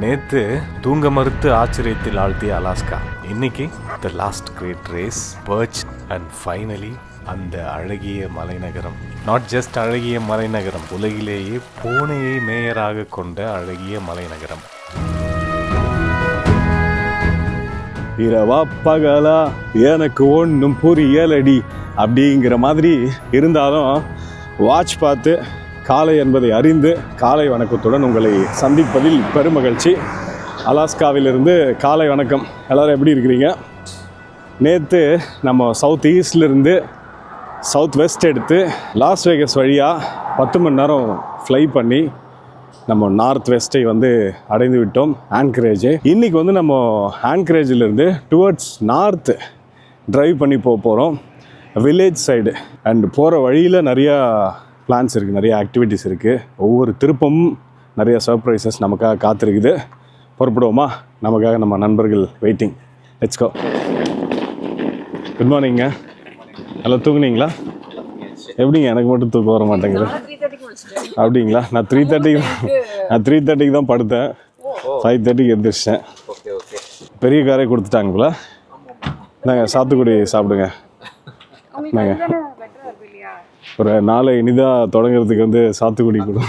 நேத்து தூங்க மறுத்து ஆச்சரியத்தில் ஆழ்த்திய அலாஸ்கா, இன்னைக்கு the last great race birch and finally அந்த அழகிய மலைநகரம். நாட் ஜஸ்ட் அழகிய மலைநகரம், உலகிலேயே பூனையை மேயராக கொண்ட அழகிய மலைநகரம். இரவா பகலா எனக்கு ஒன்றும் புரியலடி அப்படிங்கிற மாதிரி இருந்தாலும் வாட்ச் பார்த்து காலை என்பதை அறிந்து காலை வணக்கத்துடன் உங்களை சந்திப்பதில் பெருமகிழ்ச்சி. அலாஸ்காவிலிருந்து காலை வணக்கம். எல்லோரும் எப்படி இருக்கிறீங்க? நேற்று நம்ம சவுத் ஈஸ்ட்லேருந்து சவுத் வெஸ்ட் எடுத்து லாஸ் வேகஸ் வழியாக 10 மணி நேரம் ஃப்ளை பண்ணி நம்ம நார்த் வெஸ்ட்டை அடைந்து விட்டோம், ஆன்கரேஜ். இன்றைக்கி நம்ம ஆன்கரேஜிலேருந்து டுவர்ட்ஸ் நார்த் ட்ரைவ் பண்ணி போகிறோம், வில்லேஜ் சைடு. அண்ட் போகிற வழியில் நிறையா பிளான்ஸ் இருக்குது, நிறைய ஆக்டிவிட்டீஸ் இருக்குது. ஒவ்வொரு திருப்பமும் நிறைய சர்ப்ரைசஸ் நமக்காக காத்திருக்குது. புறப்படுவோமா? நமக்காக நம்ம நண்பர்கள் waiting. Let's go. Good morning. எல்லாம் தூங்குனீங்களா? எப்படிங்க எனக்கு மட்டும் தூக்கம் வர மாட்டேங்குது? அப்படிங்களா? நான் 3:30 தான் படுத்தேன், 5:30 எந்திரிச்சிட்டேன். பெரிய காரே கொடுத்துட்டாங்களா? நாங்கள் சாத்துக்குடி சாப்பிடுங்க. நாங்கள் ஒரு நாளை இனிதாக தொடங்குறதுக்கு சாத்துக்குடி கொடு.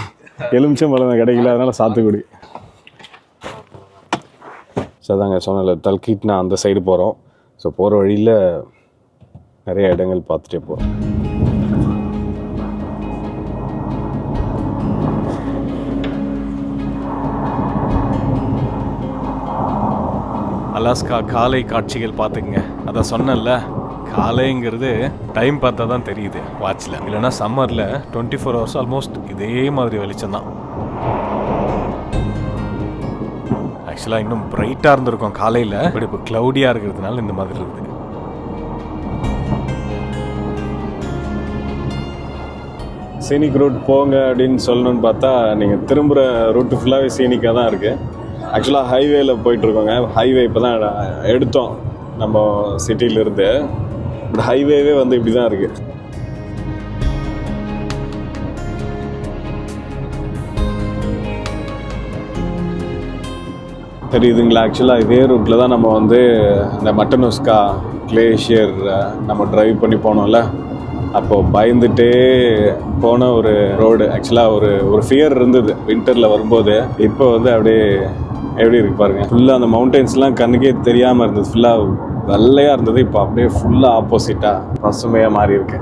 எலுமிச்சம் பழம் கிடைக்கல, அதனால் சாத்துக்குடி. ஸோ தாங்க சொன்னல, தல்கீட்னா அந்த சைடு போகிறோம். ஸோ போகிற வழியில் நிறைய இடங்கள் பார்த்துட்டே போகிறோம். அலாஸ்கா காலை காட்சிகள் பார்த்துக்குங்க. அதை சொன்னல, காலைங்கிறது டைம் பார்த்தா தான் தெரியுது வாட்சில். இல்லைனா சம்மரில் 24 hours ஆல்மோஸ்ட் இதே மாதிரி வெளிச்சம் தான். ஆக்சுவலாக இன்னும் பிரைட்டாக இருந்திருக்கும் காலையில், பட் இப்போ க்ளவுடியாக இருக்கிறதுனால இந்த மாதிரி இருக்குது. சீனிக் ரூட் போங்க அப்படின்னு சொல்லணும்னு பார்த்தா நீங்கள் திரும்புகிற ரூட்டு ஃபுல்லாகவே சீனிக்காக தான் இருக்குது. ஆக்சுவலாக ஹைவேயில் போயிட்டுருக்கோங்க. ஹைவே இப்போ தான் எடுத்தோம் நம்ம சிட்டியிலேருந்து. பட் ஹைவேவே இப்படி தான் இருக்குது. தெரியுதுங்களா? ஆக்சுவலாக இதே ரூட்டில் தான் நம்ம இந்த மட்டனுஸ்கா கிளேஷியர் நம்ம ட்ரைவ் பண்ணி போனோம்ல, அப்போது பயந்துட்டே போன ஒரு ரோடு. ஆக்சுவலாக ஒரு ஃபியர் இருந்தது வின்டரில் வரும்போது. இப்போ அப்படியே எப்படி இருக்கு பாருங்கள். ஃபுல்லாக அந்த மவுண்டெயின்ஸ்லாம் கண்ணுக்கே தெரியாமல் இருந்தது, ஃபுல்லாக வெள்ளையாக இருந்தது. இப்போ அப்படியே ஃபுல்லாக ஆப்போசிட்டாக பசுமையாக மாறி இருக்கு.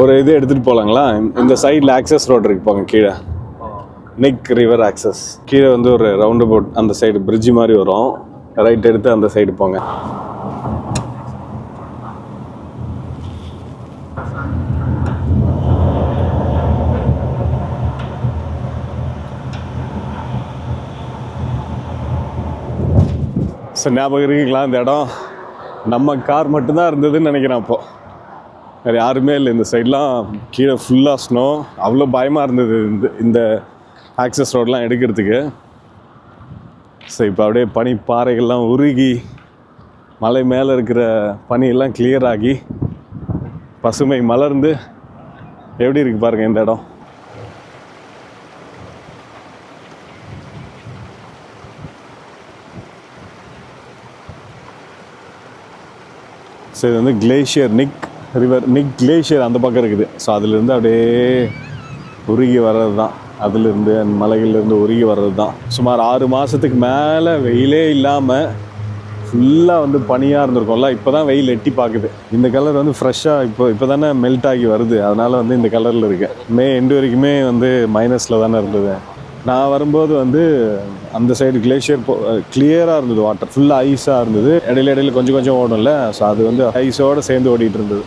ஒரு இது எடுத்துகிட்டு போகலாங்களா? இந்த சைடில் ஆக்சஸ் ரோடு இருக்கு போங்க, கீழே நிக் ரிவர் ஆக்சஸ். கீழே ஒரு ரவுண்ட் அபவுட் அந்த சைடு பிரிட்ஜ் மாதிரி வரும். ரைட் எடுத்து அந்த சைடு போங்க. ஸோ ஞாபகம் இருக்குங்களா? இந்த இடம் நம்ம கார் மட்டும்தான் இருந்ததுன்னு நினைக்கிறேன். அப்போது வேறு யாருமே இல்லை. இந்த சைட்லாம் கீழே ஃபுல்லாக ஸ்னோ. அவ்வளோ பயமாக இருந்தது இந்த ஆக்சஸ் ரோடெலாம் எடுக்கிறதுக்கு. ஸோ இப்போ அப்படியே பனி பாறைகள்லாம் உருகி மலை மேலே இருக்கிற பனியெல்லாம் கிளியர் ஆகி பசுமை மலர்ந்து எப்படி இருக்குது பாருங்கள் இந்த இடம். ஸோ இது கிளேஷியர், நிக் ரிவர், நிக் கிளேஷியர் அந்த பக்கம் இருக்குது. ஸோ அதிலிருந்து அப்படியே உருகி வர்றது தான், அதிலிருந்து மலைகள்லேருந்து உருகி வர்றது தான். சுமார் 6 மாதத்துக்கு மேலே வெயிலே இல்லாமல் ஃபுல்லாக பனியாக இருந்திருக்கும்ல. இப்போ தான் வெயில் எட்டி பார்க்குது. இந்த கலர் ஃப்ரெஷ்ஷாக இப்போ தானே மெல்ட் ஆகி வருது. அதனால் இந்த கலரில் இருக்குது. மே எண்டு வரைக்குமே மைனஸில் தானே இருந்தது. நான் வரும்போது அந்த சைடு கிளேஷியர் கிளியராக இருந்தது, வாட்டர் ஃபுல்லாக ஐஸாக இருந்தது. இடையில கொஞ்சம் ஓடும்ல, ஸோ அது ஐஸோடு சேர்ந்து ஓடிட்டு இருந்தது.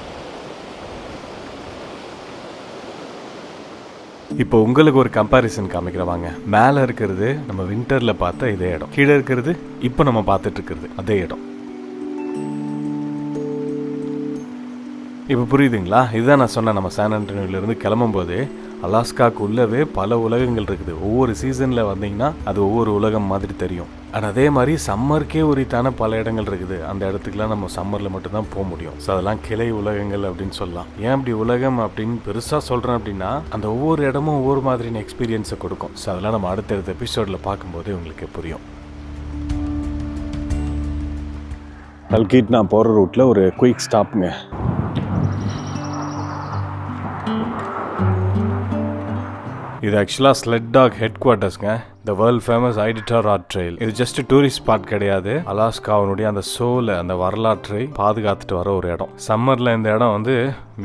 இப்போ உங்களுக்கு ஒரு கம்பேரிசன் காமிக்கிறவாங்க. மேலே இருக்கிறது நம்ம வின்டரில் பார்த்த இதே இடம், கீழே இருக்கிறது இப்போ நம்ம பார்த்துட்டு இருக்கிறது அதே இடம். இப்போ புரியுதுங்களா? இதுதான் நான் சொன்னேன், நம்ம சான் ஆண்டனியோலேருந்து கிளம்பும்போது அலாஸ்காக்கு உள்ளவே பல உலகங்கள் இருக்குது. ஒவ்வொரு சீசனில் வந்தீங்கன்னா அது ஒவ்வொரு உலகம் மாதிரி தெரியும். ஆனால் அதே மாதிரி சம்மருக்கே உரித்தான பல இடங்கள் இருக்குது. அந்த இடத்துக்குலாம் நம்ம சம்மரில் மட்டும்தான் போக முடியும். ஸோ அதெல்லாம் கிளை உலகங்கள் அப்படின்னு சொல்லலாம். ஏன் அப்படி உலகம் அப்படின்னு பெருசாக சொல்கிறேன் அப்படின்னா அந்த ஒவ்வொரு இடமும் ஒவ்வொரு மாதிரியான எக்ஸ்பீரியன்ஸை கொடுக்கும். ஸோ அதெல்லாம் நம்ம அடுத்தடுத்த எபிசோடில் பார்க்கும்போதே உங்களுக்கு புரியும். டல்கீட் நான் போகிற ரூட்டில் ஒரு குயிக் ஸ்டாப்புங்க. இது ஆக்சுவலாக ஸ்லெட் டாக் ஹெட் குவார்ட்டர்ஸ்ங்க. The world famous Iditarod trail. இது ஜஸ்ட் டூரிஸ்ட் ஸ்பாட் கிடையாது. அலாஸ்காவினுடைய அந்த சோலை, அந்த வரலாற்றை பாதுகாத்துட்டு வர ஒரு இடம். சம்மரில் இந்த இடம் வந்து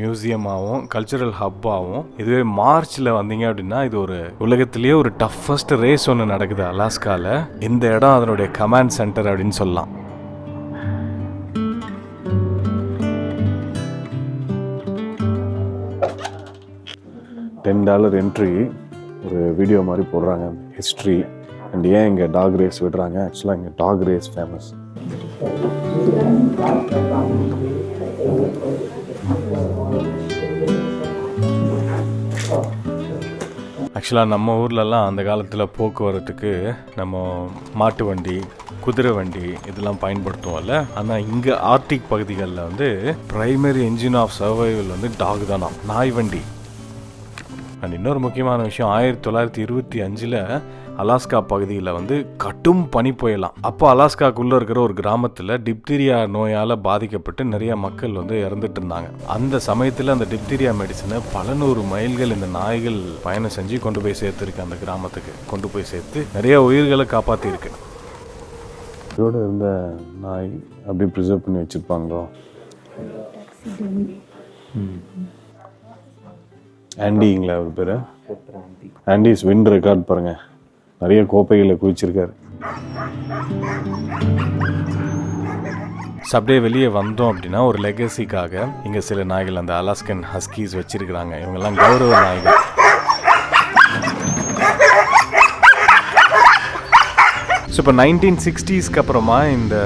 மியூசியமாகவும் கல்ச்சுரல் ஹப்பாகவும், இதுவே மார்ச்சில் வந்தீங்க அப்படின்னா இது ஒரு உலகத்திலேயே ஒரு டஃபஸ்ட் ரேஸ் ஒன்று நடக்குது அலாஸ்காவில். இந்த இடம் அதனுடைய கமாண்ட் சென்டர் அப்படின்னு சொல்லலாம். $10 என்ட்ரி ஒரு வீடியோ மாதிரி போடுறாங்க, ஹிஸ்ட்ரி அண்ட் ஏன் இங்கே டாக் ரேஸ் விடுறாங்க. ஆக்சுவலாக இங்கே டாக் ரேஸ் ஃபேமஸ். ஆக்சுவலாக நம்ம ஊர்லலாம் அந்த காலத்தில் போக்குவரத்துக்கு நம்ம மாட்டு வண்டி, குதிரை வண்டி இதெல்லாம் பயன்படுத்துவோம்ல. ஆனால் இங்கே ஆர்டிக் பகுதிகளில் வந்து ப்ரைமரி என்ஜின் ஆஃப் சர்வைவல் வந்து டாக் தானா, நாய் வண்டி. அண்ட் இன்னொரு முக்கியமான விஷயம், 1925 அலாஸ்கா பகுதியில் வந்து கடும் பனி புயலாம். அப்போ அலாஸ்காக்குள்ளே இருக்கிற ஒரு கிராமத்தில் டிப்தீரியா நோயால் பாதிக்கப்பட்டு நிறைய மக்கள் வந்து இறந்துட்டு இருந்தாங்க. அந்த சமயத்தில் அந்த டிப்தீரியா மெடிசனை பல 100 மைல்கள் இந்த நாய்கள் பயணம் செஞ்சு கொண்டு போய் சேர்த்துருக்கு. அந்த கிராமத்துக்கு கொண்டு போய் சேர்த்து நிறைய உயிர்களை காப்பாற்றிருக்கு. இதோட இருந்த நாய் அப்படி ப்ரிசர்வ் பண்ணி வச்சுருப்பாங்களோ. ஆண்டிங்களா ஒரு பேர்? ஆண்டிஸ் வின் ரெக்கார்ட் பாருங்க, நிறைய கோப்பைகளை குவிச்சிருக்காரு. அப்படியே வெளியே வந்தோம் அப்படின்னா ஒரு லெகசிக்காக இங்கே சில நாய்கள், அந்த அலாஸ்கன் ஹஸ்கீஸ் வச்சிருக்கிறாங்க. இவங்கெல்லாம் கௌரவ நாய்கள். ஸோ இப்போ 1960ஸ்க்கு அப்புறமா இந்த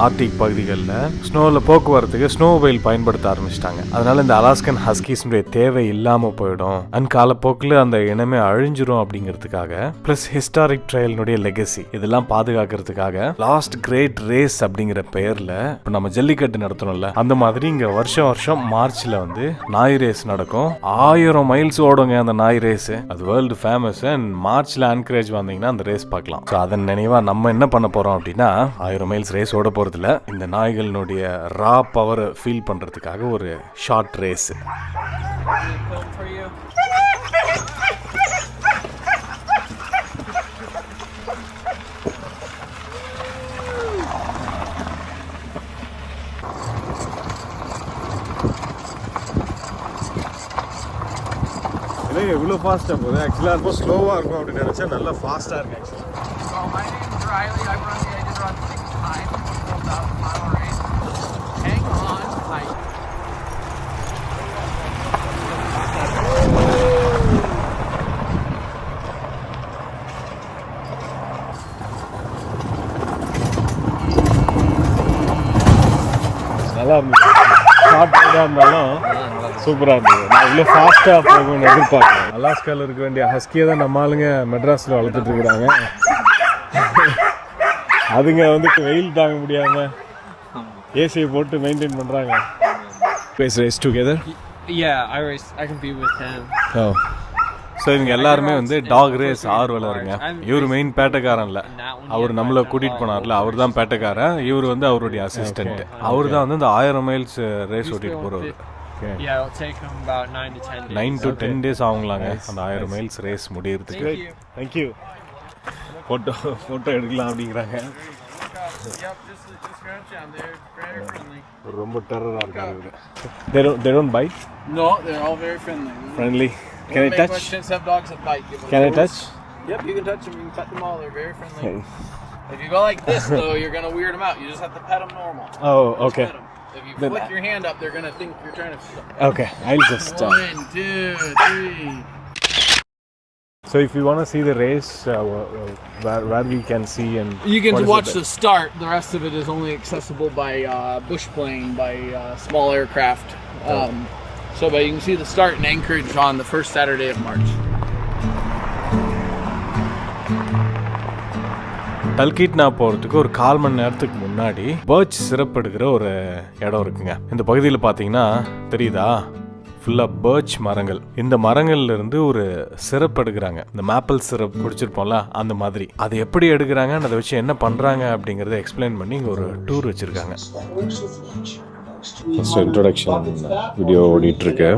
ஆர்டிக் பகுதிகளில் ஸ்னோவில் போக்குவரத்துக்கு ஸ்னோமொபைல் பயன்படுத்த ஆரம்பிச்சிட்டாங்க. அதனால இந்த அலாஸ்கன் ஹஸ்கீஸ்னுடைய தேவை இல்லாமல் போயிடும் அண்ட் காலப்போக்கில் அந்த இனமே அழிஞ்சிரும் அப்படிங்கிறதுக்காக, ப்ளஸ் ஹிஸ்டாரிக் ட்ரையலினுடைய லெகசி இதெல்லாம் பாதுகாக்கிறதுக்காக லாஸ்ட் கிரேட் ரேஸ் அப்படிங்கிற பெயரில் இப்போ நம்ம ஜல்லிக்கட்டு நடத்தணும்ல, அந்த மாதிரி இங்கே வருஷம் வருஷம் மார்ச்சில் வந்து நாய் ரேஸ் நடக்கும். 1000 மைல்ஸ் ஓடுங்க அந்த நாய் ரேஸ். அது வேர்ல்டு ஃபேமஸ். அண்ட் மார்ச்சில் ஆன்கரேஜ் வந்தீங்கன்னா அந்த ரேஸ் பார்க்கலாம். ஸோ அதன் நினைவாக நம்ம என்ன பண்ண போறோம் அப்படின்னா 1000 மைல்ஸ் ரேஸ் ஓட போறதுல இந்த நாய்களினுடைய ரா பவர் ஃபீல் பண்றதுக்காக ஒரு ஷார்ட் ரேஸ். எவ்வளோ ஃபாஸ்ட்டாக போகுது. ஆக்சுவலாக ரொம்ப ஸ்லோவாக இருக்கும் அப்படின்னு நினச்சா நல்லா ஃபாஸ்ட்டாக இருக்கு. ஆக்சுவலாக Riley, I did run 6 times, 12,000-mile race. Hang on tight. நல்லா இருந்துச்சு. ஷார்ட் ரைடாக இருந்தாலும் சூப்பராக இருந்தது. நான் இவ்வளோ ஃபாஸ்ட்டாக போகணும்னு எதிர்பார்க்கேன். அலாஸ்காவில் இருக்க வேண்டிய ஹஸ்கியை தான் நம்ம ஆளுங்க மெட்ராஸில் வளர்த்துட்டு இருக்கிறாங்க. அதுங்க வந்து வெயில் தாங்க முடியாம ஏசியை போட்டு மெயின்டைன் பண்றாங்க. Race together. I compete with him. So இவங்க எல்லாருமே வந்து டாக் ரேஸ் ஆர்வலருங்க. இவர் மெயின் பேட்டைக்காரன் இல்லை, அவர் நம்மளை கூட்டிகிட்டு போனார்ல, அவர் தான் பேட்டைக்காரன். இவர் வந்து அவருடைய அசிஸ்டன்ட். அவர் தான் வந்து இந்த 1000 மைல்ஸ் ரேஸ் ஓட்டிட்டு போகிறவர். Yeah, it'll take him about 9 to 10 days. 9 to 10 days ஆகுங்களாங்க அந்த 1000 மைல்ஸ் ரேஸ் முடியறதுக்கு. தேங்க்யூ. ஃபோட்டோ எடுக்கலாம் அப்படிங்கிறாங்க. ரொம்ப டெரரா இருக்காங்க. They don't bite? No, they're all very friendly. Friendly. Can I touch? Questions, have dogs that bite. Can I touch? Yep, you can touch them. You can pet them all. They're very friendly. If you go like this, though, you're going to weird them out. You just have to pet them normal. Oh, Just okay. pet 'em. If you flick your hand up, they're going to think you're trying to feed them. Okay, I'll just... 1, 2, 3. So if you want to see the race, where we can see and... You can watch the start. The rest of it is only accessible by bush plane, by small aircraft. But you can see the start in Anchorage on the first Saturday of March. டல்கீட்னா போகிறதுக்கு ஒரு 1/4 மணி நேரத்துக்கு முன்னாடி birch syrup எடுக்கிற ஒரு இடம் இருக்குங்க. இந்த பகுதியில் பார்த்தீங்கன்னா தெரியுதா, ஃபுல்லாக பர்ச் மரங்கள். இந்த மரங்கள்ல இருந்து ஒரு சிரப் எடுக்கிறாங்க. இந்த மேப்பிள் சிரப் குடிச்சிருப்போம்ல அந்த மாதிரி. அது எப்படி எடுக்கிறாங்க, அதை வச்சு என்ன பண்ணுறாங்க அப்படிங்கிறத எக்ஸ்பிளைன் பண்ணி இங்கே ஒரு டூர் வச்சுருக்காங்க. ஃபர்ஸ்ட் இன்ட்ரொடக்ஷன் வீடியோ ஓடிட்டுருக்கு.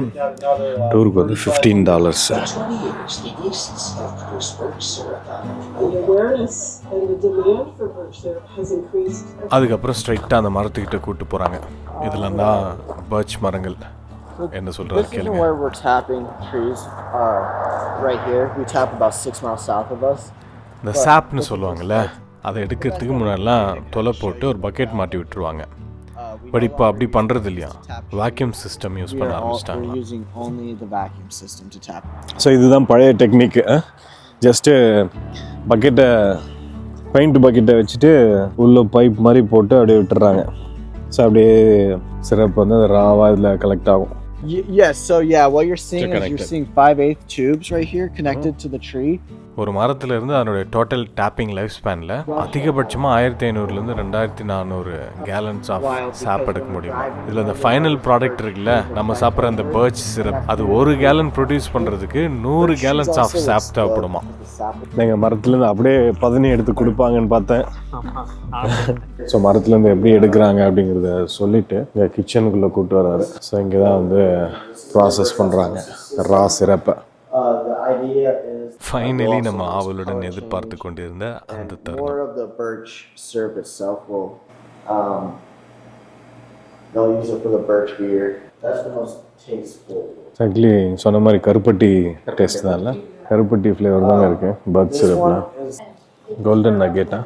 டூருக்கு வந்து $15. அதுக்கப்புறம் ஸ்ட்ரைட்டாக அந்த மரத்துக்கிட்ட கூப்பிட்டு போகிறாங்க. இதெல்லாம் தான் பர்ச் மரங்கள். என்ன சொல்கிறாரு கேளுங்க. Where we're tapping trees right here. We tap about 6 miles south of us. இந்த சாப்னு சொல்லுவாங்கல்ல, அதை எடுக்கிறதுக்கு முன்னாடிலாம் தொலை போட்டு ஒரு பக்கெட் மாட்டி விட்டுருவாங்க. பட் இப்போ அப்படி பண்ணுறது இல்லையா, வேக்யூம் சிஸ்டம் யூஸ் பண்ண ஆரம்பிச்சிட்டாங்க. Using only the vacuum system to tap. So இதுதான் பழைய டெக்னிக்கு. ஜஸ்ட்டு பக்கெட்டை பெயிண்ட் பக்கெட்டை வச்சுட்டு உள்ள பைப் மாதிரி போட்டு அப்படியே விட்டுறாங்க. ஸோ அப்படியே சிரப் வந்து ராவாக இதில் கலெக்ட் ஆகும். Yes, so yeah, what you're seeing is you're seeing 5/8 tubes right here connected to the tree. ஒரு மரத்துல இருந்து அதனுடைய டோட்டல் டேப்பிங் லைஃப் ஸ்பேனில் அதிகபட்சமாக 1500லேருந்து 2400 கேலன்ஸ் ஆஃப் சாப் எடுக்க முடியும். இதில் இந்த ஃபைனல் ப்ராடக்ட் இருக்குல்ல, நம்ம சாப்பிட்ற அந்த பர்ச் சிரப், அது 1 கேலன் ப்ரொடியூஸ் பண்ணுறதுக்கு 100 கேலன்ஸ் ஆஃப் சாப் தேவைப்படுமா. நீங்கள் மரத்துலேருந்து அப்படியே பதனி எடுத்து கொடுப்பாங்கன்னு பார்த்தேன். ஸோ மரத்துலேருந்து எப்படி எடுக்கிறாங்க அப்படிங்கிறத சொல்லிவிட்டு இங்கே கிச்சனுக்குள்ளே கூப்பிட்டு வர்றாரு. ஸோ இங்கே தான் வந்து ப்ராசஸ் பண்ணுறாங்க ரா சிரப்பை. ஃபைனலி நம்ம ஆவலுடன் எதிர்பார்த்து கொண்டிருந்த அந்த தருணம். More of the birch syrup itself will they'll use it for the birch beer. That's the most tasteful. Actually சொன்ன மாதிரி கருப்பட்டி டேஸ்ட் தான் இல்லை, கருப்பட்டி ஃப்ளேவர் தாங்க இருக்குது பர்ச் சிரப்பில். கோல்டன் நக்கெட்டா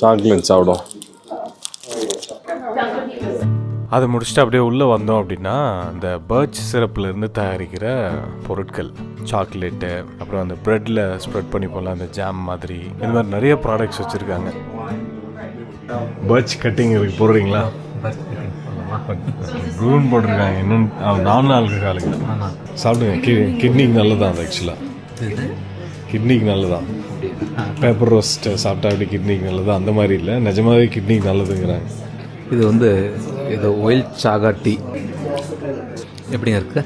சாக்லேட் சாப்பிடும். அதை முடிச்சுட்டு அப்படியே உள்ளே வந்தோம் அப்படின்னா இந்த பர்ச் சிரப்பிலேருந்து தயாரிக்கிற பொருட்கள், சாக்லேட்டு, அப்புறம் அந்த ப்ரெட்டில் ஸ்ப்ரெட் பண்ணி போகலாம் அந்த ஜாம் மாதிரி, இந்த மாதிரி நிறைய ப்ராடக்ட்ஸ் வச்சுருக்காங்க. பர்ச் கட்டிங் இருக்கு போடுறீங்களா? ப்ரூன் போட்டிருக்காங்க. இன்னும் 4 நாளுக்கு காலுக்கு சாப்பிடுங்க. கிட்னிக்கு நல்லதான் அது. ஆக்சுவலாக கிட்னிக்கு நல்லதான். பேப்பர் ரோஸ்ட் சாப்பிட்டா அப்படி கிட்னிக்கு நல்லதான் அந்த மாதிரி இல்லை, நிஜமாவே கிட்னிக்கு நல்லதுங்கிறாங்க. இது வந்து இது ஒயில் சாகா டீ எப்படிங்க இருக்கு?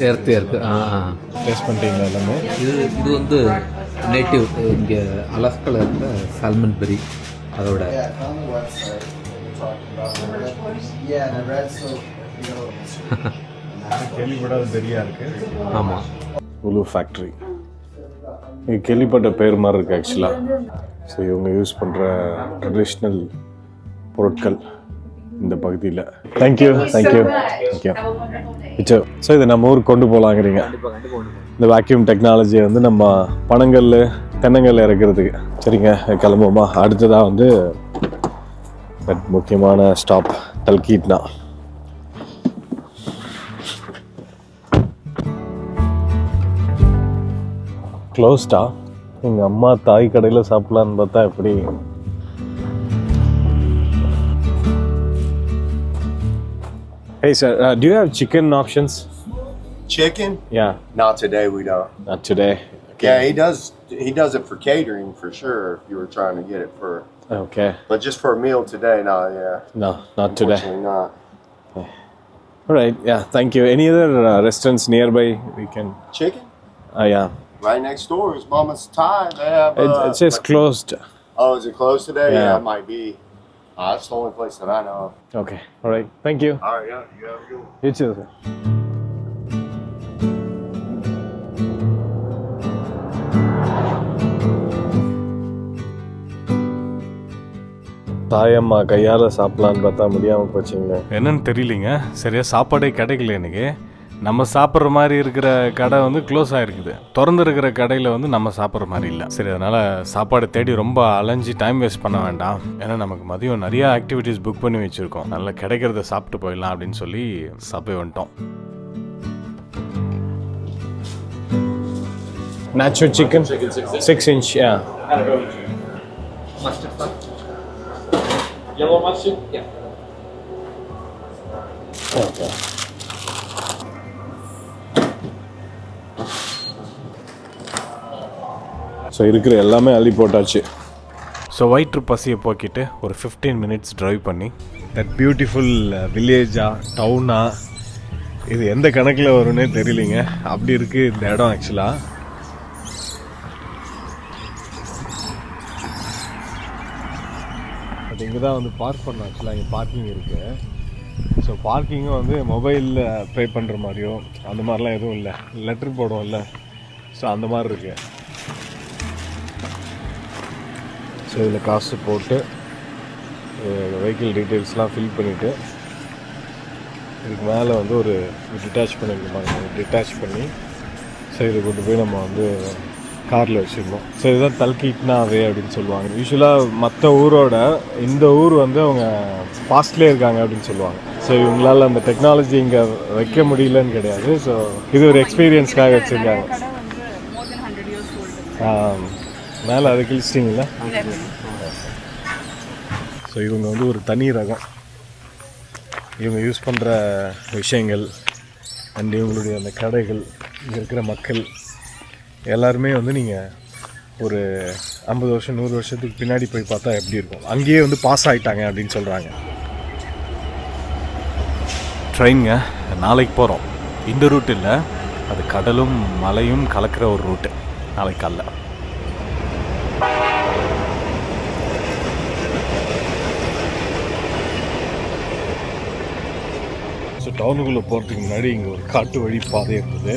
ஏர்த்தியாக இருக்குது. டேஸ்ட் பண்ணிட்டீங்களா எல்லாமே? இது வந்து நேட்டிவ் இங்கே அலாஸ்காவில் இருக்கிற சால்மன் பெரி அதோட. கேள்விப்படாத பெரியா இருக்கு. ஆமாம், உலு ஃபேக்ட்ரி. இது கேள்விப்பட்ட பேர் மாதிரி இருக்குது ஆக்சுவலாக. ஸோ இவங்க யூஸ் பண்ணுற ட்ரெடிஷ்னல் பொருட்கள் இந்த பகுதியில். Thank you thank you thank you. இச்சோ, ஸோ இதை நம்ம ஊருக்கு கொண்டு போகலாங்கிறீங்க. இந்த வேக்யூம் டெக்னாலஜியை வந்து நம்ம பனங்கல் தென்னங்கல் இறக்கிறதுக்கு. சரிங்க, கிளம்புவோமா? அடுத்ததாக வந்து முக்கியமான ஸ்டாப் டல்கீட்னா. க்ளோஸ்டா? எங்கள் அம்மா தாய் கடையில் சாப்பிட்லான்னு பார்த்தா எப்படி? Hey sir, do you have chicken options? Chicken? Yeah. Not today, we don't. Not today. Okay. Yeah, he does it for catering for sure if you were trying to get it for. Okay. But just for a meal today, no, yeah. No, not today. Unfortunately not. All right. Yeah, thank you. Any other restaurants nearby we can? Chicken? Yeah. Right next door is Mama's Thai. They have. It says closed. Oh, is it closed today? Yeah. Yeah, it might be. That's the only place that I know of. Okay. All right. Thank you. All right, yeah, you have a good one. You too, sir. தாயம்மா கையால் சாப்பிட்லான்னு பார்த்தா முடியாமல் போச்சுங்க. என்னன்னு தெரியலிங்க, சரியாக சாப்பாடே கிடைக்கல எனக்கு. நம்ம சாப்பிட்ற மாதிரி இருக்கிற கடை வந்து க்ளோஸ் ஆகிருக்குது, திறந்து இருக்கிற கடையில் வந்து நம்ம சாப்பிட்ற மாதிரி இல்லை. சரி, அதனால் சாப்பாடு தேடி ரொம்ப அலைஞ்சி டைம் வேஸ்ட் பண்ண வேண்டாம். ஏன்னா நமக்கு மதியம் நிறைய ஆக்டிவிட்டீஸ் புக் பண்ணி வச்சுருக்கோம். நல்லா கிடைக்கிறத சாப்பிட்டு போயிடலாம் அப்படின்னு சொல்லி சாப்பிட்டு வந்துட்டோம். Nacho chicken? 6 inch, yeah. Mustard sauce. Yellow mustard? Yeah. Okay. So இருக்கிற எல்லாமே அள்ளி போட்டாச்சு. ஸோ வயிற்று பசியை போக்கிட்டு ஒரு 15 minutes ட்ரைவ் பண்ணி தட் பியூட்டிஃபுல் வில்லேஜா டவுனா இது எந்த கணக்கில் வரும்னே தெரியலிங்க. அப்படி இருக்குது இந்த இடம் ஆக்சுவலாக. பட் இங்கே தான் வந்து பார்க் பண்ணோம். ஆக்சுவலாக இங்கே பார்க்கிங் இருக்குது. ஸோ பார்க்கிங்கும் வந்து மொபைலில் பே பண்ணுற மாதிரியோ அந்த மாதிரிலாம் எதுவும் இல்லை. லெட்ரு போடுவோம்ல, ஸோ அந்த மாதிரி இருக்குது. ஸோ இதில் காசு போட்டு வெஹிக்கிள் டீட்டெயில்ஸ்லாம் ஃபில் பண்ணிவிட்டு இதுக்கு மேலே வந்து ஒரு டிட்டாச் பண்ணியிருக்கோம். டிட்டாச் பண்ணி ஸோ இதை கொண்டு போய் நம்ம வந்து காரில் வச்சுருந்தோம். ஸோ இதுதான் தல்கீட்னாவே அப்படின்னு சொல்லுவாங்க. யூஸ்வலாக மற்ற ஊரோட இந்த ஊர் வந்து அவங்க ஃபாஸ்ட்லேயே இருக்காங்க அப்படின்னு சொல்லுவாங்க. ஸோ இவங்களால் அந்த டெக்னாலஜி இங்கே வைக்க முடியலன்னு கிடையாது. ஸோ இது ஒரு எக்ஸ்பீரியன்ஸ்க்காக வச்சுருக்காங்க. மேலே அதை கிழிச்சிட்டிங்களா? ஸோ இவங்க வந்து ஒரு தனி ரகம். இவங்க யூஸ் பண்ணுற விஷயங்கள் அண்ட் இவங்களுடைய அந்த கடைகள், இங்கே இருக்கிற மக்கள் எல்லாருமே வந்து நீங்கள் ஒரு 50 வருஷம் 100 வருஷத்துக்கு பின்னாடி போய் பார்த்தா எப்படி இருக்கும். அங்கேயே வந்து பாஸ் ஆகிட்டாங்க அப்படின்னு சொல்கிறாங்க. ட்ரெயினுங்க நாளைக்கு போகிறோம். இந்த ரூட் இல்லை, அது கடலும் மலையும் கலக்கிற ஒரு ரூட்டு. நாளைக்கு காலைல ஸோ டவுனுக்குள்ளே போகிறதுக்கு முன்னாடி இங்கே ஒரு காட்டு வழி பாதை இருந்தது.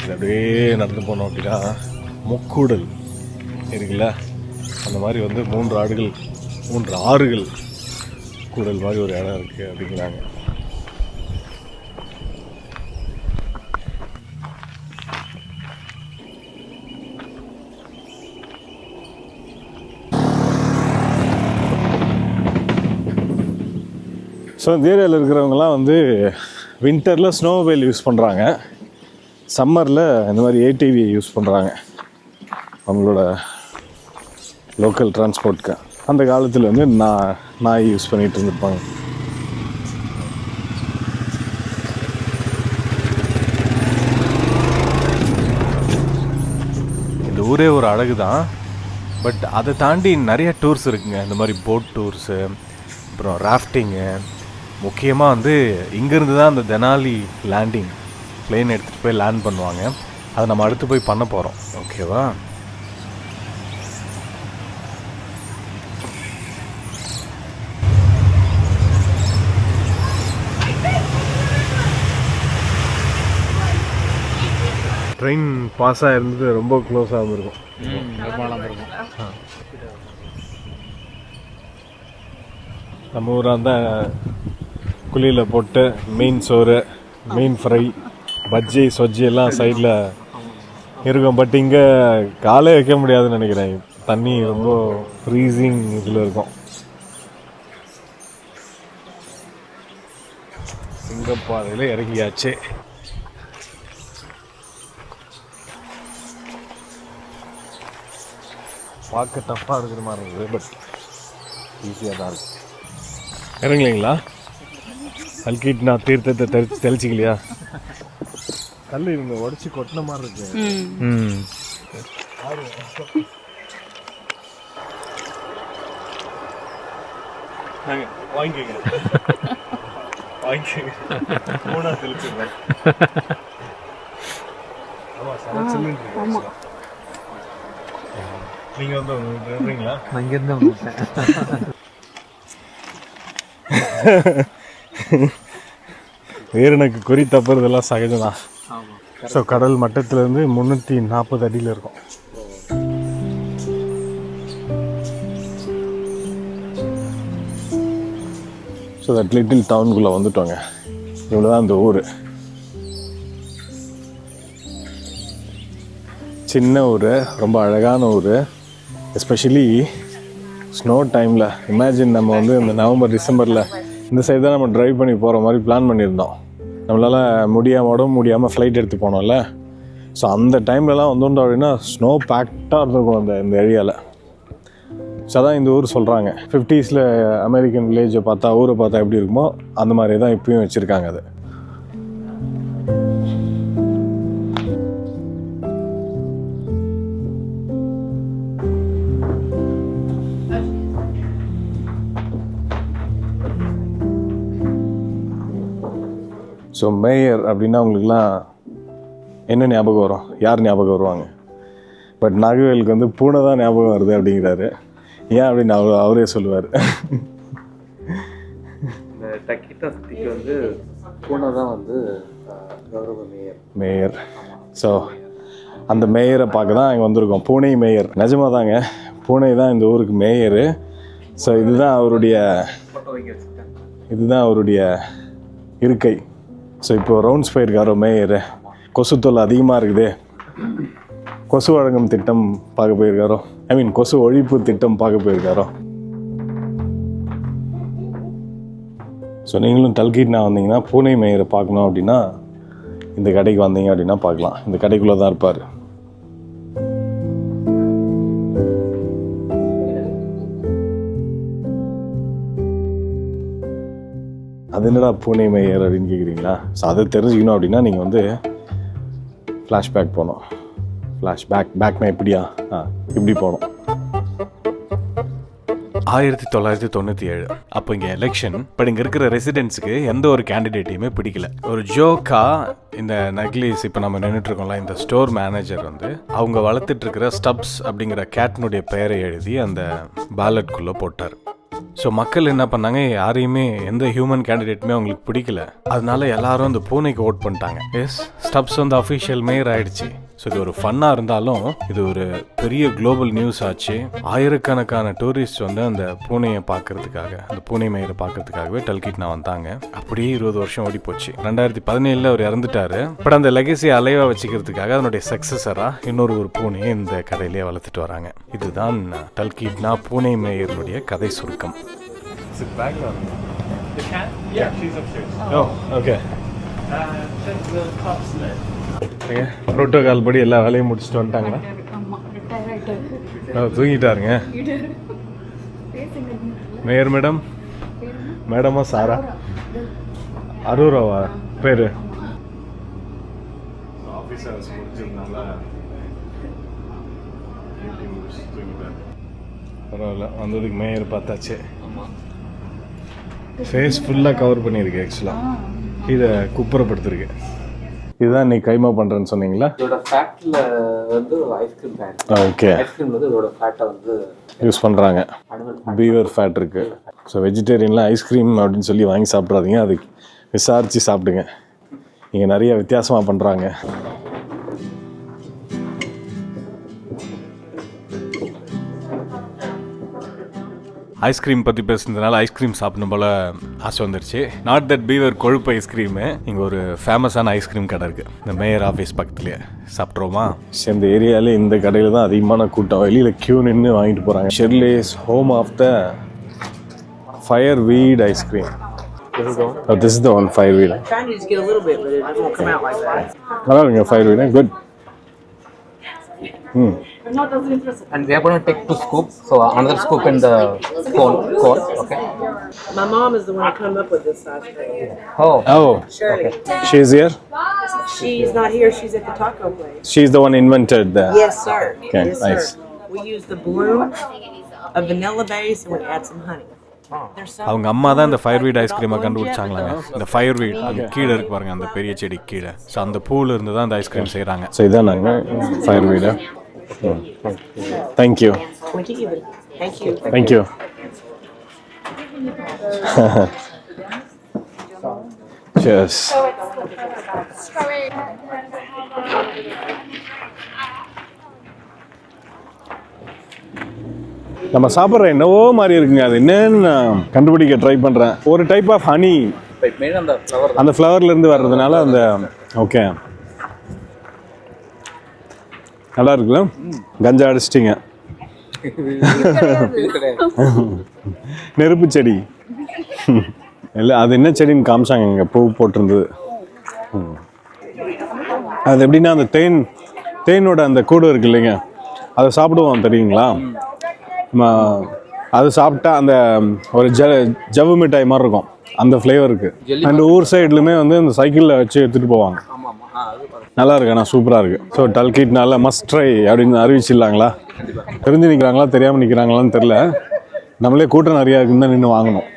இது அப்படியே நடந்து போனோம் அப்படின்னா முக்கூடல் இருக்குல்ல, அந்த மாதிரி வந்து 3 ஆறுகள் கூடல் மாதிரி ஒரு இடம் இருக்குது அப்படிங்கிறாங்க. ஸோ இந்த ஏரியாவில் இருக்கிறவங்கலாம் வந்து வின்டரில் ஸ்னோமொபைல் யூஸ் பண்ணுறாங்க, சம்மரில் இந்த மாதிரி ஏடிவியை யூஸ் பண்ணுறாங்க அவங்களோட லோக்கல் டிரான்ஸ்போர்ட்டுக்கு. அந்த காலத்தில் வந்து நாய் யூஸ் பண்ணிகிட்டு இருந்திருப்பாங்க. இந்த ஊரே ஒரு அழகு தான். பட் அதை தாண்டி நிறைய டூர்ஸ் இருக்குங்க. இந்த மாதிரி போட் டூர்ஸு, அப்புறம் ராஃப்டிங்கு. முக்கியமாக வந்து இங்கேருந்து தான் அந்த தெனாலி லேண்டிங் பிளேன் எடுத்துகிட்டு போய் லேண்ட் பண்ணுவாங்க. அதை நம்ம அடுத்து போய் பண்ண போகிறோம். ஓகேவா? ட்ரெயின் பாஸ் ஆகிருந்தது ரொம்ப க்ளோஸாக இருந்திருக்கும். நம்ம ஊராக இருந்தால் குழியில் போட்டு மீன் சோறு, மீன் ஃப்ரை, பஜ்ஜி சொஜ்ஜி எல்லாம் சைடில் இருக்கும். பட் இங்கே காலே வைக்க முடியாதுன்னு நினைக்கிறேன். தண்ணி ரொம்ப ஃப்ரீசிங் இதில் இருக்கும். சிங்கப்பாறையில் இறங்கியாச்சு. பார்க்க டஃப்பாக இருக்கிற மாதிரி இருக்குது, பட் ஈஸியாக தான் இருக்குது. இறங்கலைங்களா? தல்கீட்னா தீர்த்தத்தை தெளிச்சிக்கலையா? கல் இவங்க உடச்சி கொட்டின மாதிரி இருக்கு. வாங்கிக்கோங்க மூணா தெளிச்சுங்க. நீங்கள் வந்து இருந்தீங்களா? இங்கேருந்து வீரனுக்கு குறி தப்புறதெல்லாம் சகஜம்தான். ஸோ கடல் மட்டத்திலேருந்து 340 அடியில் இருக்கும். ஸோ தட் லிட்டில் டவுனுக்குள்ளே வந்துட்டோங்க. இவ்வளோ தான் அந்த ஊர். சின்ன ஊர், ரொம்ப அழகான ஊர். எஸ்பெஷலி ஸ்னோ டைமில். இமேஜின் நம்ம வந்து இந்த நவம்பர் டிசம்பரில் இந்த சைடு தான் நம்ம ட்ரைவ் பண்ணி போகிற மாதிரி பிளான் பண்ணியிருந்தோம். நம்மளால் உடம்பு முடியாமல் ஃப்ளைட் எடுத்து போனோம்ல. ஸோ அந்த டைம்லலாம் வந்தோம் அப்படின்னா ஸ்னோ பேக்டாக இருந்திருக்கும் இந்த ஏரியாவில். ஸோ அதான் இந்த ஊர் சொல்கிறாங்க. 50s அமெரிக்கன் வில்லேஜை பார்த்தா, ஊரை பார்த்தா எப்படி இருக்குமோ அந்த மாதிரி தான் இப்பயும் வச்சுருக்காங்க. அது ஸோ மேயர் அப்படின்னா உங்களுக்குலாம் என்ன ஞாபகம் வரும்? யார் ஞாபகம் வருவாங்க? பட் நாகவேலுக்கு வந்து பூனை தான் ஞாபகம் வருது அப்படிங்கிறாரு. ஏன் அப்படின்னு அவரே சொல்லுவார். இந்த டக்கிட்டா சிட்டிக்கு வந்து பூனை தான் வந்து கௌரவ மேயர். ஸோ அந்த மேயரை பார்க்க தான் இங்கே வந்திருக்கோம். பூனை மேயர். நிஜமாக தாங்க, பூனை தான் இந்த ஊருக்கு மேயரு. ஸோ இதுதான் அவருடைய இருக்கை. ஸோ இப்போ ரவுண்ட்ஸ் போயிருக்காரோ மேயர். கொசு தொல்லை அதிகமாக இருக்குது, கொசு வழங்கும் திட்டம் பார்க்க போயிருக்காரோ, கொசு ஒழிப்பு திட்டம் பார்க்க போயிருக்காரோ. ஸோ நீங்களும் டல்கீட்னா வந்தீங்கன்னா பூனை மேயரை பார்க்கணும் அப்படின்னா இந்த கடைக்கு வந்தீங்க அப்படின்னா பார்க்கலாம். இந்த கடைக்குள்ளே தான் இருப்பார். அது என்னடா பூனை மேயர் அப்படின்னு கேட்குறீங்களா? ஸோ அதை தெரிஞ்சுக்கணும் அப்படின்னா நீங்கள் வந்து ஃப்ளாஷ்பேக் போகணும். பேக்னா எப்படியா? இப்படி போகணும். 1997 அப்போ இங்கே எலெக்ஷன். பட் இங்கே இருக்கிற ரெசிடென்ட்ஸுக்கு எந்த ஒரு கேண்டிடேட்டையுமே பிடிக்கல. ஒரு ஜோக்கா இந்த நக்லீஸ் இப்போ நம்ம நின்றுட்டுருக்கோம்ல, இந்த ஸ்டோர் மேனேஜர் வந்து அவங்க வளர்த்துட்டு இருக்கிற ஸ்டப்ஸ் அப்படிங்கிற கேட்னுடைய பெயரை எழுதி அந்த பேலட்குள்ளே போட்டார். ஸோ மக்கள் என்ன பண்ணாங்க, யாரையுமே எந்த ஹியூமன் கேண்டிடேட்டுமே அவங்களுக்கு பிடிக்கல. அதனால எல்லாரும் அந்த பூனைக்கு ஓட் பண்ணிட்டாங்க. எஸ், ஸ்டப்ஸ் வந்து அஃபிஷியல் மேயர் ஆயிடுச்சு. ஸோ இது ஒரு ஃபன்னாக இருந்தாலும் இது ஒரு பெரிய குளோபல் நியூஸ் ஆச்சு. ஆயிரக்கணக்கான டூரிஸ்ட் வந்து அந்த பூனையை பார்க்கறதுக்காக, அந்த பூனை மேயரை பார்க்கறதுக்காகவே டல்கீட்னா வந்தாங்க. அப்படியே 20 வருஷம் ஓடி போச்சு. 2017 அவர் இறந்துட்டாரு. பட் அந்த லெகசியை அலைவா வச்சுக்கிறதுக்காக அதனுடைய சக்சஸராக இன்னொரு பூனையை இந்த கடையிலேயே வளர்த்துட்டு வராங்க. இதுதான் டல்கீட்னா பூனை மேயருடைய கதை சுருக்கம். புரோட்டோகால் படி எல்லா வேலையும் முடிச்சுட்டு வந்துட்டாங்களா? தூங்கிட்டாருங்க மேயர் மேடம். மேடமா சாரா? அரூராவா பேரு? பரவாயில்ல, வந்ததுக்கு மேயர் பார்த்தாச்சு. ஃபேஸ் ஃபுல்லாக கவர் பண்ணியிருக்கு. ஆக்சுவலாக இதை குப்புறப்படுத்திருக்கு. இதுதான் நீ கைமா பண்ணுறேன்னு சொன்னீங்களா? இதோட ஃபேக்ட்ல வந்து ஐஸ்கிரீம் ஃபேட். ஓகே, ஐஸ்கிரீம் வந்து இதோட ஃபேட்டை வந்து யூஸ் பண்ணுறாங்க. பீவர் ஃபேட் இருக்குது. ஸோ வெஜிடேரியன்லாம் ஐஸ்கிரீம் அப்படின்னு சொல்லி வாங்கி சாப்பிட்றாதீங்க, அது விசாரித்து சாப்பிடுங்க. இங்கே நிறைய வித்தியாசமாக பண்ணுறாங்க. ஐஸ்கிரீம் பற்றி பேசுனதுனால ஐஸ்கிரீம் சாப்பிடணும் போல் ஆசை வந்துருச்சு. நாட் தட் பீவர் கொழுப்பு ஐஸ்கிரீமு. இங்கே ஒரு ஃபேமஸான ஐஸ்கிரீம் கடை இருக்குது, இந்த மேயர் ஆஃபீஸ் பக்கத்துலேயே. சாப்பிட்றோமா? இந்த ஏரியாவிலே இந்த கடையில் தான் அதிகமான கூட்டம். வெளியில் க்யூ நின்று வாங்கிட்டு போகிறாங்க. ஷெர்லேஸ் ஹோம் ஆஃப் த ஃபயர் வீட் ice cream. This is the one, fire weed. Trying to just get a little bit, but it won't come out like that. நல்லா இருக்குங்க fire weed. Good. and we are going to take 2 scoops, so another scoop in the cone, okay? My mom is the one who came up with this sauce. Oh, Shirley. she's here? She's not here. She's at the taco place. She's the one invented the... Yes, sir. Okay, yes, nice. sir. We use the bloom of vanilla base and we add some honey. அவங்க அம்மா தான் இந்த fire வீட் ஐஸ்கிரீமை கண்டுபிடிச்சாங்களாங்க. இந்த fire வீட் அந்த கீழே இருக்கு பாருங்க, அந்த பெரிய செடி கீழே. ஸோ அந்த பூவில் இருந்து தான் இந்த ஐஸ்கிரீம் செய்கிறாங்க. ஸோ இதான் நாங்கள் ஃபயர் வீடா. Thank you. Thank you. Thank you. Cheers. நம்ம சாப்பிட்ற என்னவோ மாதிரி இருக்குங்க. அது என்னன்னு நான் கண்டுபிடிக்க ட்ரை பண்ணுறேன். ஒரு டைப் ஆஃப் ஹனி அந்த ஃப்ளவர்லேருந்து வர்றதுனால அந்த ஓகே நல்லா இருக்குல்ல. கஞ்சா அடிச்சிட்டிங்க. நெருப்பு செடி இல்லை, அது என்ன செடின்னு காமிச்சாங்க. இங்கே பூ போட்டிருந்தது. அது எப்படின்னா அந்த தேனோட அந்த கூடு இருக்கு இல்லைங்க, அதை சாப்பிடுவோம் தெரியுங்களா? அது சாப்பிட்டா அந்த ஒரு ஜவ்வு மிட்டாய் மாதிரி இருக்கும், அந்த ஃப்ளேவருக்கு. அண்ட் ஊர் சைட்லுமே வந்து இந்த சைக்கிளில் வச்சு எடுத்துகிட்டு போவாங்க. நல்லா இருக்கு, ஆனால் சூப்பராக இருக்குது. ஸோ டல்கீட்னால மஸ்ட் ட்ரை அப்படின்னு அறிவிச்சிடலாங்களா? தெரிஞ்சு நிற்கிறாங்களா தெரியாமல் நிற்கிறாங்களான்னு தெரில. நம்மளே கூட்டம் நிறையா இருக்குன்னு தான் நின்று வாங்கணும்.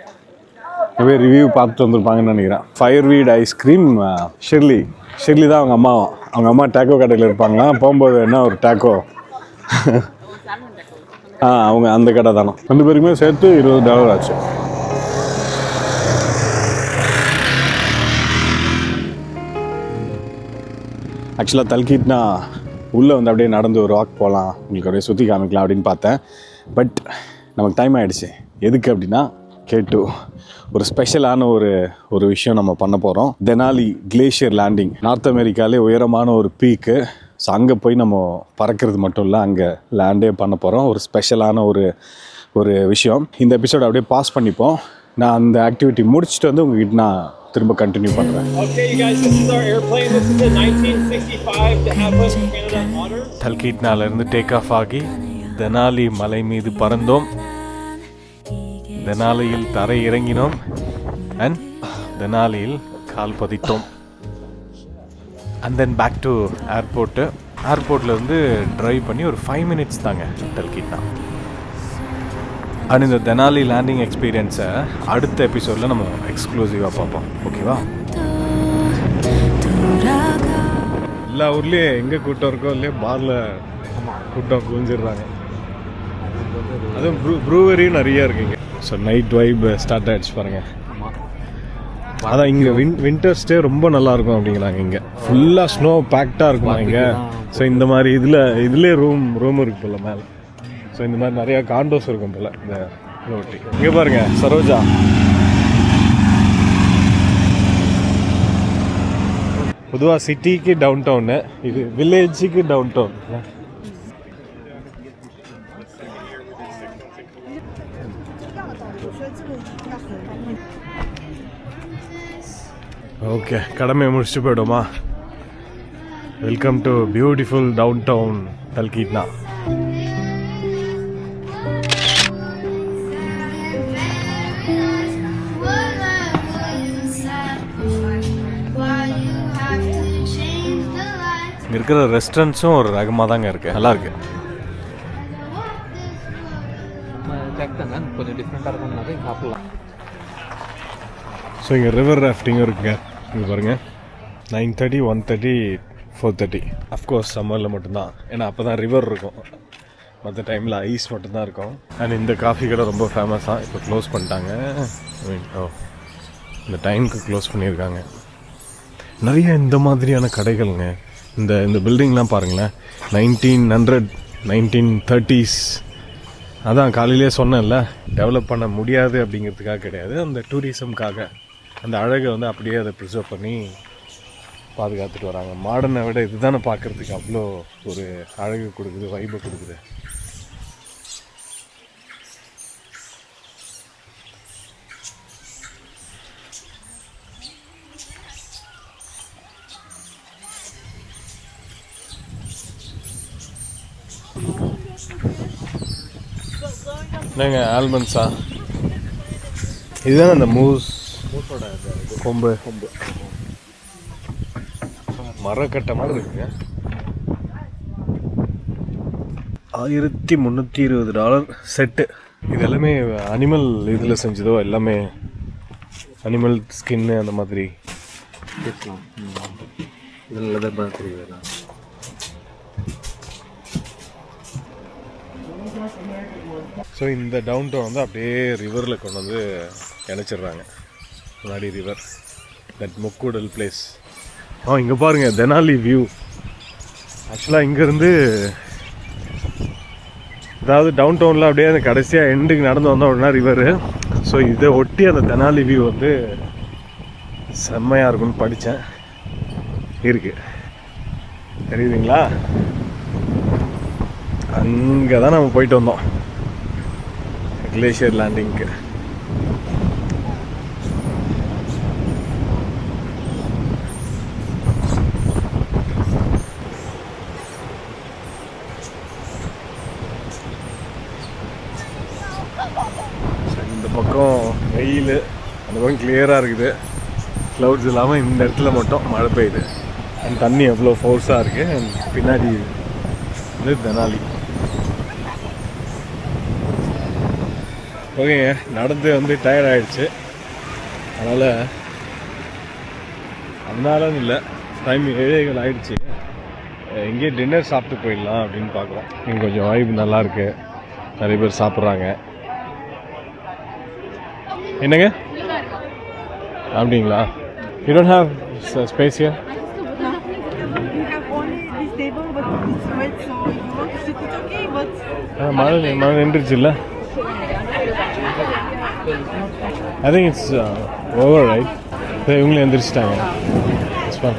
நிறைய ரிவ்யூ பார்த்துட்டு வந்திருப்பாங்கன்னு நினைக்கிறேன். ஃபயர்வீட் ஐஸ்கிரீம் ஷெர்லி தான் அவங்க அம்மாவும். அவங்க அம்மா டேக்கோ கடையில் இருப்பாங்களாம். போகும்போது என்ன ஒரு டேக்கோ அவங்க அந்த கடை தானே. 2 பேருக்குமே சேர்த்து $20 ஆச்சு. ஆக்சுவலாக தல்கீட்னா உள்ளே வந்து அப்படியே நடந்து ஒரு வாக் போகலாம், உங்களுக்கு அப்படியே சுற்றி காமிக்கலாம் அப்படின்னு பார்த்தேன். பட் நமக்கு டைம் ஆகிடுச்சு. எதுக்கு அப்படின்னா K2 ஒரு ஸ்பெஷலான ஒரு விஷயம் நம்ம பண்ண போகிறோம். Tenali glacier landing. நார்த் அமெரிக்காலே உயரமான ஒரு பீக்கு. ஸோ அங்கே போய் நம்ம பறக்கிறது மட்டும் இல்லை, அங்கே லேண்டே பண்ண போகிறோம். ஒரு ஸ்பெஷலான ஒரு விஷயம். இந்த எபிசோட் அப்படியே பாஸ் பண்ணிப்போம். நான் அந்த ஆக்டிவிட்டி முடிச்சுட்டு வந்து உங்ககிட்ட நான் திரும்ப கண்டினியூ பண்ணுறேன். தல்கீட்னாலேருந்து டேக் ஆஃப் ஆகி தெனாலி மலை மீது பறந்தோம். தெனாலியில் தரை இறங்கினோம் அண்ட் தெனாலியில் கால் பதித்தோம். அண்ட் தென் பேக் டு ஏர்போர்ட்லேருந்து ட்ரைவ் பண்ணி ஒரு 5 minutes தாங்க தல்கீட்னா. அண்ட் இந்த தெனாலி லேண்டிங் எக்ஸ்பீரியன்ஸை அடுத்த எபிசோடில் நம்ம எக்ஸ்க்ளூசிவாக பார்ப்போம். ஓகேவா? எல்லா ஊர்லேயும் எங்கே கூட்டம் இருக்கோ இல்லையோ பாரில் கூட்டம் குவிஞ்சிடுறாங்க. அதுவும் ப்ரூவரியும் நிறைய இருக்குங்க. ஸோ நைட் வைப் ஸ்டார்ட் ஆகிடுச்சு பாருங்கள். அதான் இங்கே வின்டர் ஸ்டே ரொம்ப நல்லாயிருக்கும் அப்படிங்கிறாங்க. இங்கே ஃபுல்லாக ஸ்னோ பேக்டாக இருக்குமா இங்கே. ஸோ இந்த மாதிரி இதிலே ரூம் இருக்கு போல் மேலே. ஸோ இந்த மாதிரி நிறையா காண்டோஸ் இருக்கும் போல் இந்த ரோட்டி. இங்கே பாருங்கள் சரோஜா. பொதுவாக சிட்டிக்கு டவுன் டவுனு, இது வில்லேஜுக்கு டவுன் டவுன். ஓகே, கடமையை முடிச்சுட்டு போய்டுமா? Welcome to beautiful town town Talkeetna. இங்கே இருக்கிற ரெஸ்டாரண்ட்ஸும் ஒரு ரகமாக தாங்க இருக்குது, நல்லா இருக்கு. கொஞ்சம் டிஃப்ரெண்ட்டாக இருக்கும்னாலே சாப்பிடலாம். ஸோ இங்கே ரிவர் ராஃப்டிங்கும் இருக்குங்க. இங்கே பாருங்கள் 9:30, 1:30, 4:30. அஃப்கோர்ஸ் சம்மரில் மட்டும்தான், ஏன்னா அப்போ தான் ரிவர் இருக்கும். மற்ற டைமில் ஐஸ் மட்டும்தான் இருக்கும். அண்ட் இந்த காஃபி கடை ரொம்ப ஃபேமஸாக இப்போ க்ளோஸ் பண்ணிட்டாங்க. இந்த டைமுக்கு க்ளோஸ் பண்ணியிருக்காங்க. நிறைய இந்த மாதிரியான கடைகள்ங்க. இந்த பில்டிங்லாம் பாருங்களேன், 1900, 1930s. அதான் காலையிலே சொன்னேன்ல, டெவலப் பண்ண முடியாது அப்படிங்கிறதுக்காக கிடையாது, அந்த டூரிசம்காக அந்த அழகை வந்து அப்படியே அதை ப்ரிசர்வ் பண்ணி பாதுகாத்துட்டு வராங்க. மாடர்னை விட இதுதானே பார்க்குறதுக்கு அவ்வளோ ஒரு அழகு கொடுக்குது, வைபை கொடுக்குது. என்னங்க ஆல்மண்ட்ஸா? இதுதானே அந்த மூஸோட கொம்பு மரக்கட்டை மாதிரி இருக்குங்க. $1320 செட்டு. இது எல்லாமே அனிமல் இதில் செஞ்சதோ, எல்லாமே அனிமல் ஸ்கின்னு அந்த மாதிரி. இதில் லெதர் மாதிரி வேணாம். ஸோ இந்த டவுன் டவுன் வந்து அப்படியே ரிவரில் கொண்டு வந்து இணைச்சிடுறாங்க. முன்னாடி ரிவர், தட் முக்கூடல் பிளேஸ். இங்கே பாருங்கள் தெனாலி வியூ. ஆக்சுவலாக இங்கேருந்து அதாவது டவுன் டவுனில் அப்படியே அந்த கடைசியாக எண்டுக்கு நடந்து வந்தோம் அப்படின்னா ரிவரு. ஸோ இதை ஒட்டி அந்த தெனாலி வியூ வந்து செம்மையாக இருக்குன்னு படித்தேன். இருக்குது, தெரியுதுங்களா? அங்கே தான் நம்ம போயிட்டு வந்தோம் கிளேஷியர் லேண்டிங்க்கு. இந்த பக்கம் வெயில், அந்த பக்கம் கிளியராக இருக்குது, க்ளவுட்ஸ் இல்லாமல். இந்த இடத்துல மட்டும் மழை பெய்யுது. அண்ட் தண்ணி எவ்வளோ ஃபோர்ஸாக இருக்குது. அண்ட் பின்னாடி இது தெனாலி. ஓகேங்க, நடந்து வந்து டயர்ட் ஆகிடுச்சு. அதனாலன்னு இல்லை, டைம் 7:15 ஆயிடுச்சு. எங்கேயே டின்னர் சாப்பிட்டு போயிடலாம் அப்படின்னு பார்க்குறோம். இங்கே கொஞ்சம் வைப் நல்லாயிருக்கு, நிறைய பேர் சாப்பிட்றாங்க. என்னங்க அப்படிங்களா? You don't have space here? We have only this table, but it's wet, so if you want to sit, it's okay, but... மழை நின்றுச்சு இல்லை? I think it's over right. இவங்களும் எந்திரிச்சிட்டாங்க. It's fun.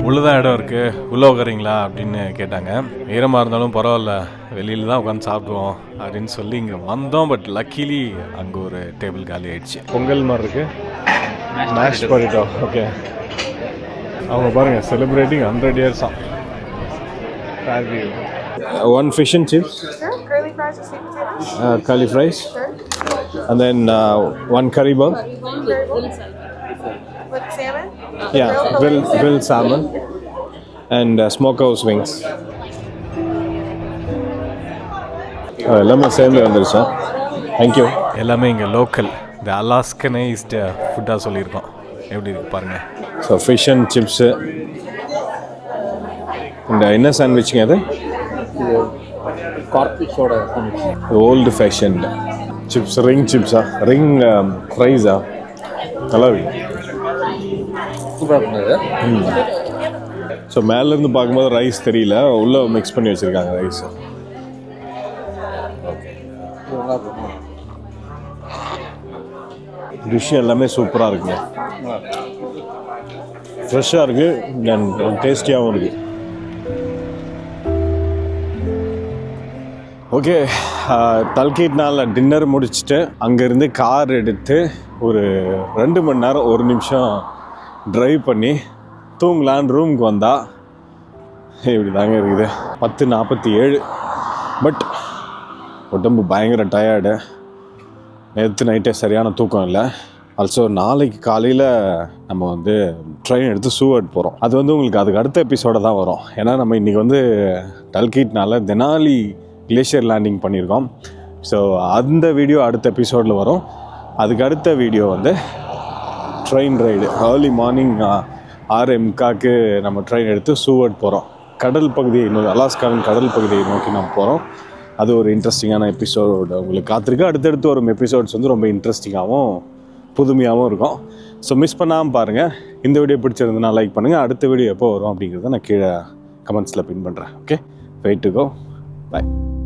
உள்ளதான் இடம் இருக்குது, உள்ளே உட்காரிங்களா அப்படின்னு கேட்டாங்க. ஈரமாக இருந்தாலும் பரவாயில்ல, வெளியில் தான் உட்காந்து சாப்பிடுவோம் அப்படின்னு சொல்லி இங்கே வந்தோம். பட் லக்கிலி அங்கே ஒரு டேபிள் காலி ஆயிடுச்சு. பொங்கல் மாதிரி இருக்குது, மேஷ் பொட்டேட்டோ. ஓகே, அவங்க பாருங்கள், celebrating 100 years. One fish and chips. Sure, curly fries or sweet potatoes? Curly fries. Sure. And then one curry bowl. With salmon? Yeah, grilled salmon. And smokehouse wings. எல்லாமே சேர்ந்து வந்துருச்சா? Thank you. எல்லாமே இங்கே local, இந்த அலாஸ்கனைஸ்டு ஃபுட்டாக சொல்லியிருக்கோம். எப்படி இருக்கு பாருங்கள். So fish and chips. இந்த என்ன சாண்ட்விச்சுங்க அது? கார்பிஷோட ஓல்டு ஃபேஷன் சிப்ஸ், ரிங் சிப்ஸா, ரிங் ஃப்ரைஸா? நல்லா இருக்கு. சூப்பராக இருந்தது. ஸோ மேலேருந்து பார்க்கும்போது ரைஸ் தெரியல, உள்ளே மிக்ஸ் பண்ணி வச்சுருக்காங்க ரைஸ். டிஷ் எல்லாமே சூப்பராக இருக்குங்க, ஃப்ரெஷ்ஷாக இருக்குது அண்ட் டேஸ்டியாகவும் இருக்குது. ஓகே, தல்கேட்னால டின்னர் முடிச்சுட்டு அங்கேருந்து கார் எடுத்து ஒரு 2 மணி நேரம் 1 நிமிஷம் ட்ரைவ் பண்ணி தூங்கலான்னு ரூமுக்கு வந்தால் இப்படி தாங்க இருக்குது. 10:47. பட் உடம்பு பயங்கர டயர்டு. நேற்று நைட்டே சரியான தூக்கம் இல்லை. ஆல்சோ நாளைக்கு காலையில் நம்ம வந்து ட்ரெயின் எடுத்து சூவர்ட் போகிறோம். அது வந்து உங்களுக்கு அதுக்கு அடுத்த எபிசோட தான் வரும். ஏன்னா நம்ம இன்றைக்கி வந்து டல்கேட்னால தெனாலி கிளேஷியர் லேண்டிங் பண்ணியிருக்கோம். ஸோ அந்த வீடியோ அடுத்த எபிசோடில் வரும். அதுக்கு அடுத்த வீடியோ வந்து ட்ரெயின் ரைடு. ஏர்லி மார்னிங் 6:45க்கு நம்ம ட்ரெயின் எடுத்து சூவர்ட் போகிறோம். கடல் பகுதியை நோக்கி, அலாஸ்காவின் கடல் பகுதியை நோக்கி நம்ம போகிறோம். அது ஒரு இன்ட்ரெஸ்டிங்கான எபிசோடு உங்களுக்கு காத்திருக்கு. அடுத்தடுத்து வரும் எபிசோட்ஸ் வந்து ரொம்ப இன்ட்ரெஸ்டிங்காகவும் புதுமையாகவும் இருக்கும். ஸோ மிஸ் பண்ணாமல் பாருங்கள். இந்த வீடியோ பிடிச்சிருந்ததுன்னா லைக் பண்ணுங்கள். அடுத்த வீடியோ எப்போ வரும் அப்படிங்கிறத நான் கீழே கமெண்ட்ஸில் பின் பண்ணுறேன். Okay, wait to go. Bye.